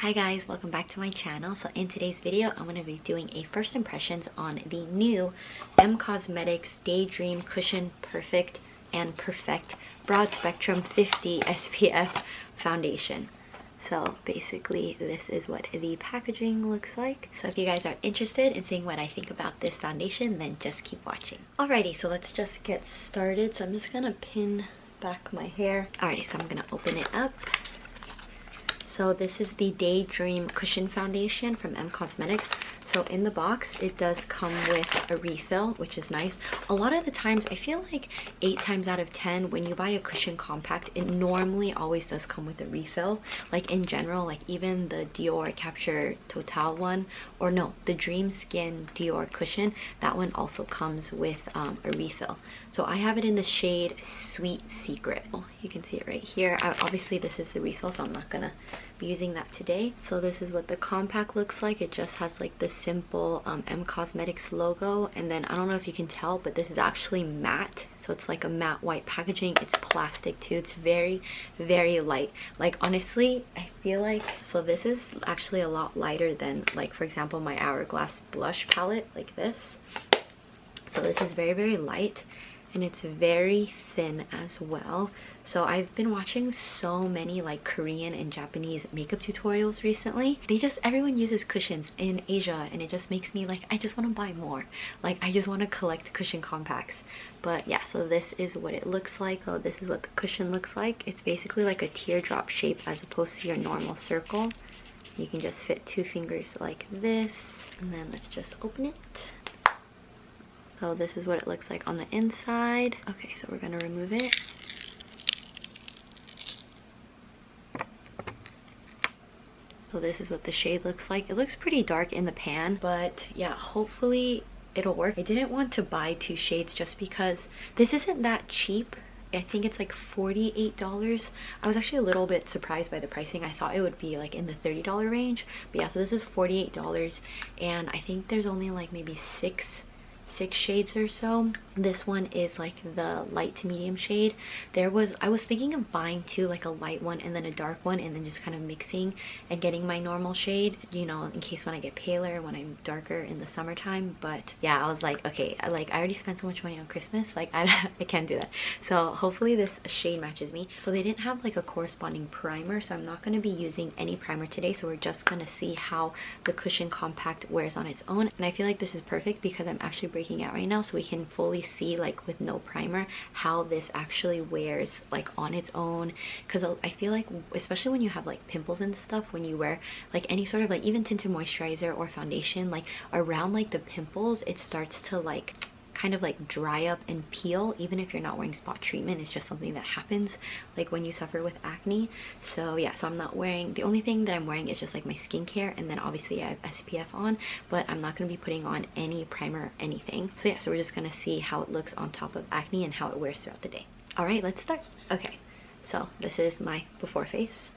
Hi guys, welcome back to my channel. So in today's video, I'm going to be doing a first impressions on the new Cosmetics Daydream Cushion Perfect and Perfect Broad Spectrum 50 SPF foundation. So basically this is what the packaging looks like. So if you guys are interested in seeing what I think about this foundation, then just keep watching. Alrighty, so let's just get started. So I'm just gonna pin back my hair. Alrighty, so I'm gonna open it up. So this is the Daydream Cushion Foundation from Cosmetics. So in the box, it does come with a refill, which is nice. A lot of the times, I feel like 8 times out of 10, when you buy a cushion compact, it normally always does come with a refill. Like in general, like even the Dior Capture Total one, or no, the Dream Skin Dior cushion, that one also comes with a refill. So I have it in the shade Sweet Secret. You can see it right here. Obviously this is the refill, so I'm not gonna be using that today. So this is what the compact looks like. It just has like the simple Cosmetics logo, and then I don't know if you can tell, but this is actually matte. So it's like a matte white packaging. It's plastic too. It's very, very light. Like honestly, I feel like, so this is actually a lot lighter than, like, for example, my Hourglass blush palette, like this. So this is very, very light, and it's very thin as well. So I've been watching so many like Korean and Japanese makeup tutorials recently. Everyone uses cushions in Asia, and it just makes me like, I just want to buy more. Like I just want to collect cushion compacts. But yeah, so this is what it looks like. So this is what the cushion looks like. It's basically like a teardrop shape as opposed to your normal circle. You can just fit 2 fingers like this, and then let's just open it. So this is what it looks like on the inside. Okay, so we're gonna remove it. So this is what the shade looks like. It looks pretty dark in the pan, but yeah, hopefully it'll work. I didn't want to buy 2 shades just because this isn't that cheap. I think it's like $48. I was actually a little bit surprised by the pricing. I thought it would be like in the $30 range, but yeah, so this is $48, and I think there's only like maybe six shades or so. This one is like the light to medium shade. I was thinking of buying 2, like a light one and then a dark one, and then just kind of mixing and getting my normal shade, you know, in case when I get paler, when I'm darker in the summertime. But yeah, I was like, okay, I already spent so much money on Christmas, like I can't do that. So hopefully this shade matches me. So they didn't have like a corresponding primer, so I'm not going to be using any primer today. So we're just going to see how the cushion compact wears on its own, and I feel like this is perfect because I'm actually breaking out right now, so we can fully see, like with no primer, how this actually wears like on its own. Because I feel like, especially when you have like pimples and stuff, when you wear like any sort of like even tinted moisturizer or foundation, like around like the pimples, it starts to like kind of like dry up and peel. Even if you're not wearing spot treatment, it's just something that happens like when you suffer with acne. So yeah, so I'm not wearing, the only thing that I'm wearing is just like my skincare, and then obviously I have SPF on, but I'm not going to be putting on any primer or anything. So yeah, so we're just going to see how it looks on top of acne and how it wears throughout the day. All right, let's start. Okay, so this is my before face.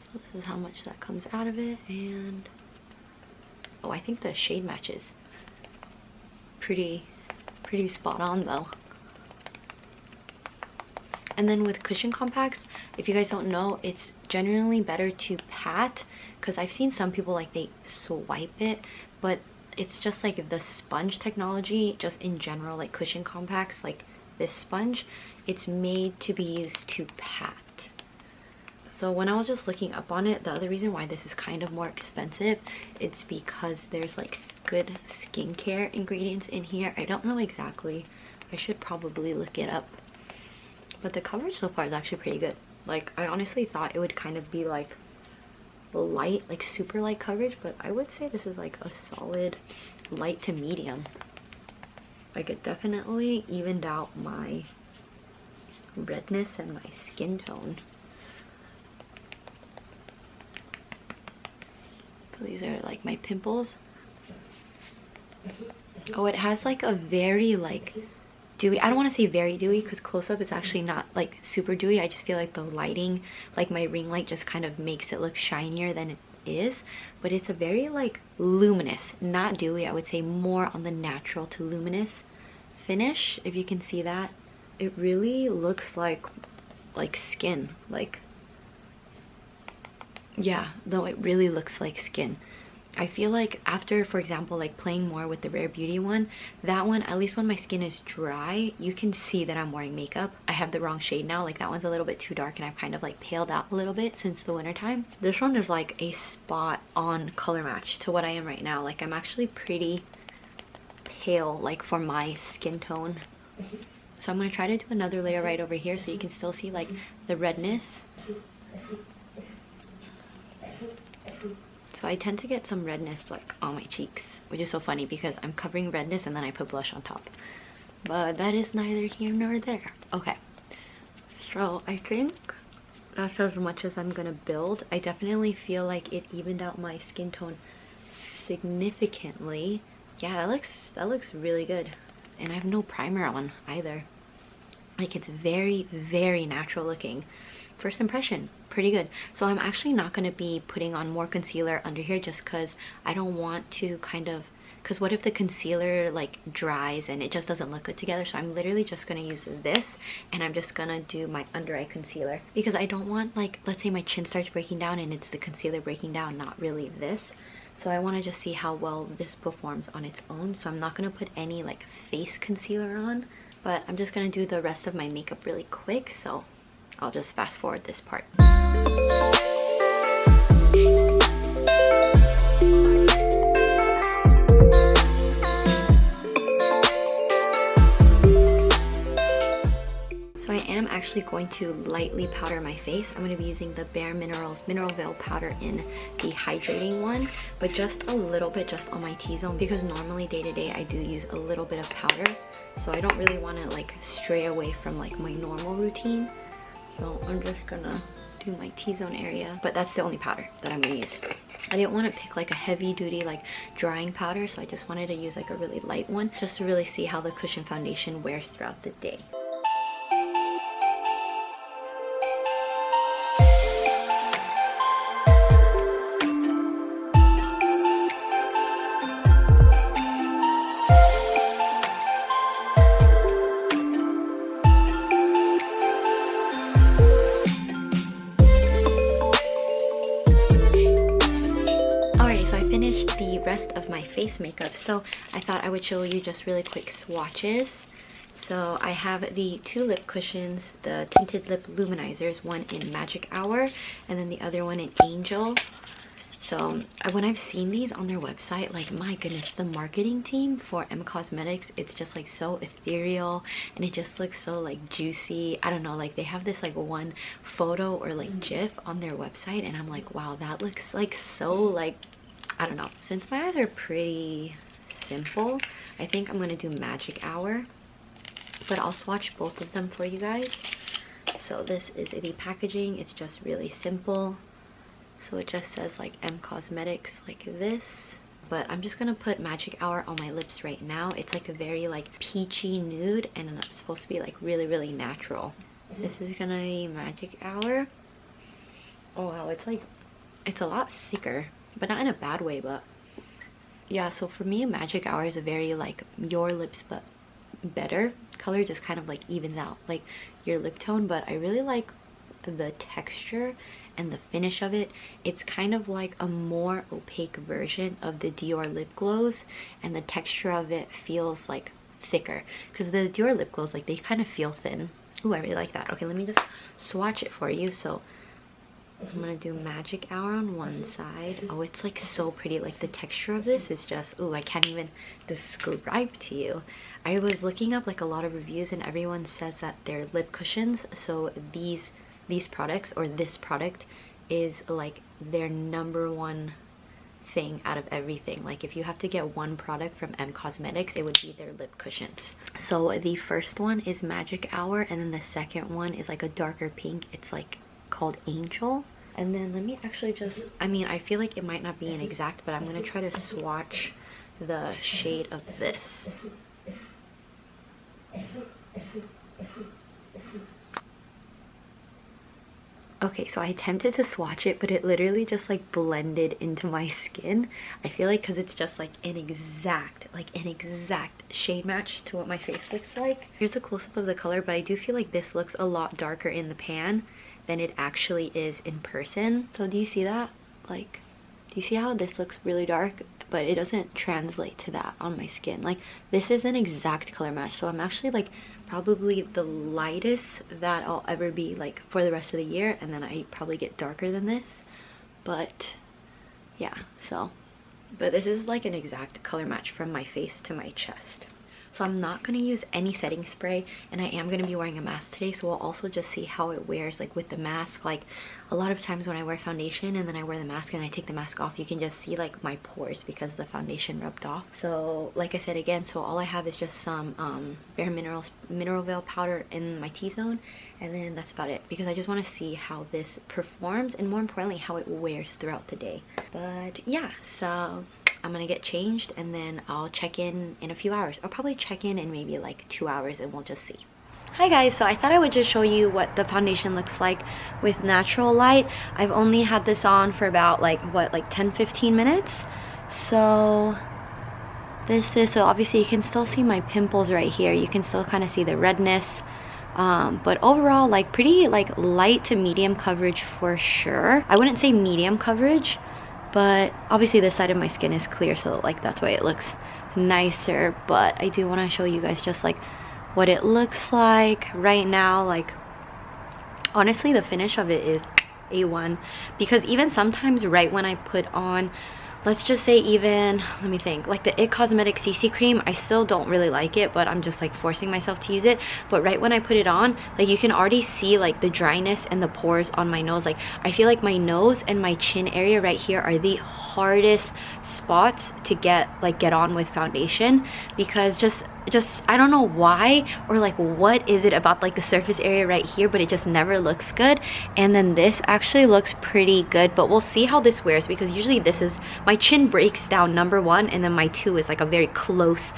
So this is how much that comes out of it, and oh, I think the shade matches pretty spot on though. And then with cushion compacts, if you guys don't know, it's generally better to pat, because I've seen some people like they swipe it, but it's just like the sponge technology, just in general, like cushion compacts, like this sponge, it's made to be used to pat. So when I was just looking up on it, the other reason why this is kind of more expensive, it's because there's like good skincare ingredients in here. I don't know exactly. I should probably look it up. But the coverage so far is actually pretty good. Like I honestly thought it would kind of be like light, like super light coverage, but I would say this is like a solid light to medium. Like it definitely evened out my redness and my skin tone. So these are like my pimples. Oh, it has like a very like dewy, I don't want to say very dewy, because close up it's actually not like super dewy. I just feel like the lighting, like my ring light, just kind of makes it look shinier than it is. But it's a very like luminous, not dewy, I would say more on the natural to luminous finish, if you can see that. It really looks like like skin. Like, yeah, no, it really looks like skin. I feel like after, for example, like playing more with the Rare Beauty one, that one, at least when my skin is dry, you can see that I'm wearing makeup. I have the wrong shade now. Like, that one's a little bit too dark and I've kind of like paled out a little bit since the winter time. This one is like a spot on color match to what I am right now. Like, I'm actually pretty pale, like for my skin tone. So I'm going to try to do another layer right over here so you can still see like the redness. So I tend to get some redness like on my cheeks, which is so funny because I'm covering redness and then I put blush on top. But that is neither here nor there. Okay, so I think that's as much as I'm gonna build. I definitely feel like it evened out my skin tone significantly. Yeah, that looks really good. And I have no primer on either. Like, it's very, very natural looking. First impression, pretty good. So I'm actually not going to be putting on more concealer under here just because I don't want to kind of, because what if the concealer like dries and it just doesn't look good together. So I'm literally just going to use this and I'm just going to do my under eye concealer because I don't want, like, let's say my chin starts breaking down and it's the concealer breaking down, not really this. So I want to just see how well this performs on its own. So I'm not going to put any like face concealer on, but I'm just going to do the rest of my makeup really quick. So I'll just fast forward this part. So I am actually going to lightly powder my face. I'm going to be using the Bare Minerals Mineral Veil powder in the hydrating one, but just a little bit just on my T-zone because normally day to day I do use a little bit of powder. So I don't really want to like stray away from like my normal routine. So I'm just gonna do my T-zone area, but that's the only powder that I'm gonna use. I didn't want to pick like a heavy duty like drying powder, so I just wanted to use like a really light one just to really see how the cushion foundation wears throughout the day. Finished the rest of my face makeup, so I thought I would show you just really quick swatches. So I have the two lip cushions, the tinted lip luminizers, one in Magic Hour and then the other one in Angel. So when I've seen these on their website, like, my goodness, the marketing team for M Cosmetics, it's just like so ethereal and it just looks so like juicy. I don't know, like they have this like one photo or like gif on their website and I'm like, wow, that looks like so like, I don't know. Since my eyes are pretty simple, I think I'm gonna do Magic Hour, but I'll swatch both of them for you guys. So this is the packaging. It's just really simple. So it just says like M Cosmetics like this, but I'm just gonna put Magic Hour on my lips right now. It's like a very like peachy nude and it's supposed to be like really, really natural. This is gonna be Magic Hour. Oh wow, it's like, it's a lot thicker, but not in a bad way. But yeah, so for me Magic Hour is a very like your lips but better color, just kind of like evens out like your lip tone. But I really like the texture and the finish of it. It's kind of like a more opaque version of the Dior lip glows, and the texture of it feels like thicker because the Dior lip glows, like, they kind of feel thin. Ooh, I really like that. Okay, let me just swatch it for you. So I'm gonna do Magic Hour on one side. Oh, it's like so pretty. Like the texture of this is just, ooh, I can't even describe to you. I was looking up like a lot of reviews and everyone says that they're lip cushions. So these products, or this product, is like their #1 thing out of everything. Like if you have to get one product from M Cosmetics, it would be their lip cushions. So the first one is Magic Hour and then the second one is like a darker pink. It's like called Angel. And then let me actually just, I mean, I feel like it might not be an exact, but I'm gonna try to swatch the shade of this. Okay, so I attempted to swatch it, but it literally just like blended into my skin. I feel like because it's just like an exact shade match to what my face looks like. Here's a close-up of the color, but I do feel like this looks a lot darker in the pan than it actually is in person. So do you see that? Like, do you see how this looks really dark, but it doesn't translate to that on my skin? Like, this is an exact color match, so I'm actually like probably the lightest that I'll ever be like for the rest of the year, and then I probably get darker than this. But yeah, so but this is like an exact color match from my face to my chest. So I'm not going to use any setting spray, and I am going to be wearing a mask today, so we'll also just see how it wears like with the mask. Like a lot of times when I wear foundation and then I wear the mask and I take the mask off, you can just see like my pores because the foundation rubbed off. So like I said again, so all I have is just some Bare Minerals mineral veil powder in my T-zone, and then that's about it, because I just want to see how this performs and more importantly how it wears throughout the day. But yeah, so I'm gonna get changed and then I'll check in a few hours. I'll probably check in maybe like 2 hours and we'll just see. Hi guys, so I thought I would just show you what the foundation looks like with natural light. I've only had this on for about like 10-15 minutes. So this is, so obviously you can still see my pimples right here. You can still kind of see the redness. But overall, like pretty like light to medium coverage for sure. I wouldn't say medium coverage, but obviously this side of my skin is clear, so like that's why it looks nicer. But I do want to show you guys just like what it looks like right now. Like honestly, the finish of it is A1, because even sometimes right when I put on, let's just say even, let me think, like the It Cosmetics CC cream, I still don't really like it, but I'm just like forcing myself to use it. But right when I put it on, like you can already see like the dryness and the pores on my nose. Like I feel like my nose and my chin area right here are the hardest spots to get on with foundation, because just I don't know why, or like what is it about like the surface area right here, but it just never looks good. And then this actually looks pretty good, but we'll see how this wears, because usually this is, my chin breaks down number 1 and then my 2 is like a very close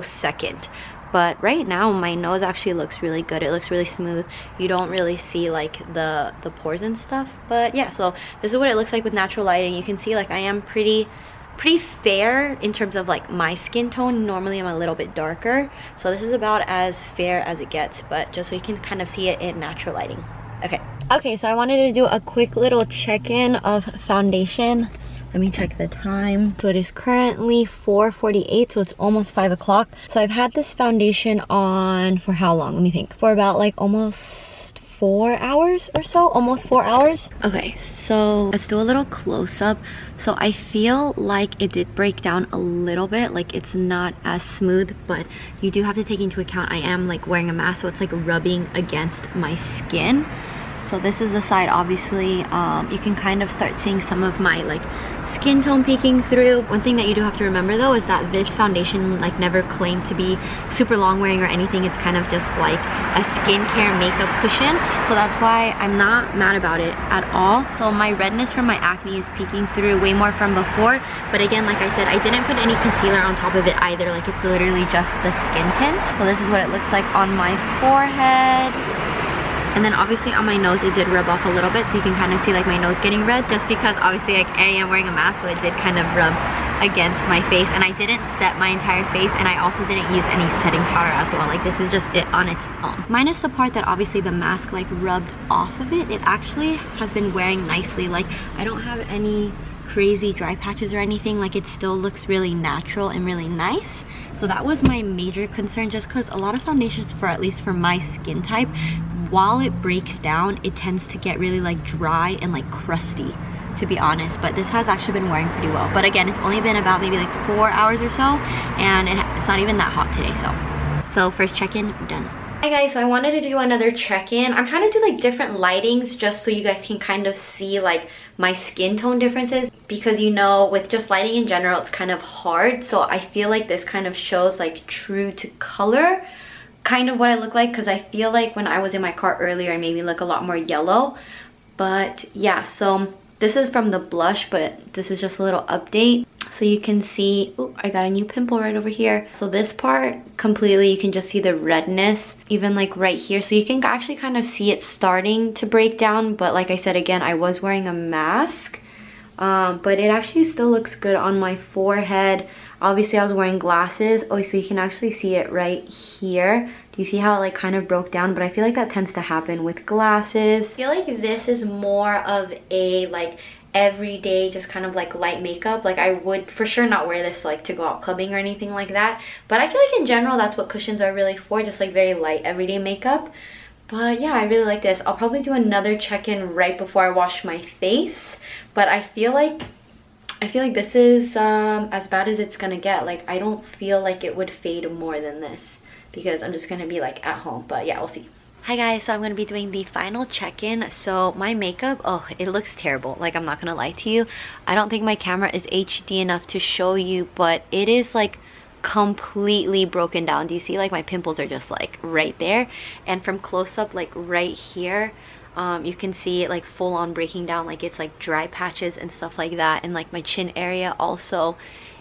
second. But right now my nose actually looks really good. It looks really smooth. You don't really see like the pores and stuff. But yeah, so this is what it looks like with natural lighting. You can see like I am pretty fair in terms of like my skin tone. Normally I'm a little bit darker, so this is about as fair as it gets, but just so you can kind of see it in natural lighting. Okay, so I wanted to do a quick little check-in of foundation. Let me check the time. So it is currently 4:48, so it's almost 5 o'clock. So I've had this foundation on for how long? Let me think. For about like almost 4 hours or so, almost 4 hours. Okay, so let's do a little close-up. So I feel like it did break down a little bit, like it's not as smooth, but you do have to take into account I am like wearing a mask, so it's like rubbing against my skin. So this is the side, obviously. You can kind of start seeing some of my like skin tone peeking through. One thing that you do have to remember though is that this foundation like never claimed to be super long wearing or anything. It's kind of just like a skincare makeup cushion, so that's why I'm not mad about it at all. So my redness from my acne is peeking through way more from before, but again, like I said, I didn't put any concealer on top of it either. Like it's literally just the skin tint. So this is what it looks like on my forehead. And then obviously on my nose it did rub off a little bit, so you can kind of see like my nose getting red, just because obviously like I am wearing a mask, so it did kind of rub against my face. And I didn't set my entire face, and I also didn't use any setting powder as well. Like this is just it on its own. Minus the part that obviously the mask like rubbed off of it, it actually has been wearing nicely. Like I don't have any crazy dry patches or anything. Like it still looks really natural and really nice. So that was my major concern, just because a lot of foundations, for at least for my skin type, while it breaks down, it tends to get really like dry and like crusty, to be honest. But this has actually been wearing pretty well. But again, it's only been about maybe like 4 hours or so, and it's not even that hot today. So first check-in done. Hi guys, so I wanted to do another check-in. I'm trying to do like different lightings just so you guys can kind of see like my skin tone differences, because you know with just lighting in general it's kind of hard. So I feel like this kind of shows like true to color kind of what I look like, because I feel like when I was in my car earlier I maybe look a lot more yellow. But yeah, so this is from the blush, but this is just a little update. So you can see, oh, I got a new pimple right over here. So this part completely, you can just see the redness, even like right here. So you can actually kind of see it starting to break down. But like I said, again, I was wearing a mask. But it actually still looks good on my forehead. Obviously, I was wearing glasses. Oh, so you can actually see it right here. Do you see how it like kind of broke down? But I feel like that tends to happen with glasses. I feel like this is more of a like everyday, just kind of like light makeup. Like I would for sure not wear this like to go out clubbing or anything like that. But I feel like in general, that's what cushions are really for, just like very light everyday makeup. But yeah, I really like this. I'll probably do another check-in right before I wash my face. But I feel like this is as bad as it's gonna get. Like I don't feel like it would fade more than this because I'm just gonna be like at home. But yeah, we'll see. Hi guys, so I'm gonna be doing the final check-in. So my makeup, oh, it looks terrible. Like I'm not gonna lie to you. I don't think my camera is HD enough to show you, but it is like completely broken down. Do you see like my pimples are just like right there? And from close up, like right here, you can see it like full on breaking down, like it's like dry patches and stuff like that. And like my chin area also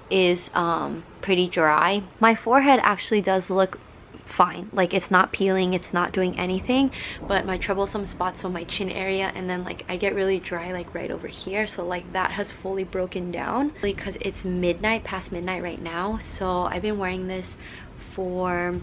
is pretty dry. My forehead actually does look fine, like it's not peeling, it's not doing anything, but my troublesome spots, so my chin area, and then like I get really dry like right over here, so like that has fully broken down because it's midnight, past midnight right now. So I've been wearing this for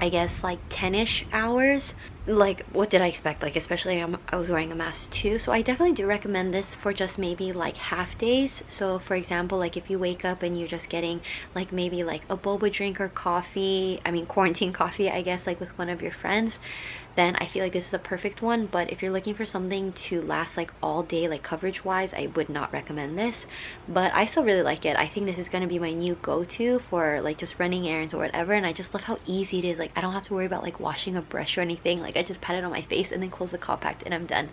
I guess like 10-ish hours. Like what did I expect? Like especially I was wearing a mask too, so I definitely do recommend this for just maybe like half days. So for example, like if you wake up and you're just getting like maybe like a boba drink or coffee, I mean quarantine coffee, I guess, like with one of your friends, then I feel like this is a perfect one. But if you're looking for something to last like all day, like coverage wise, I would not recommend this. But I still really like it. I think this is going to be my new go-to for like just running errands or whatever. And I just love how easy it is. Like I don't have to worry about like washing a brush or anything. Like I just pat it on my face and then close the compact and I'm done.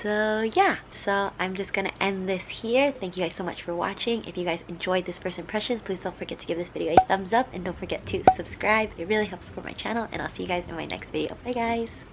So yeah, so I'm just gonna end this here. Thank you guys so much for watching. If you guys enjoyed this first impressions, please don't forget to give this video a thumbs up and don't forget to subscribe. It really helps support my channel, and I'll see you guys in my next video. Bye guys.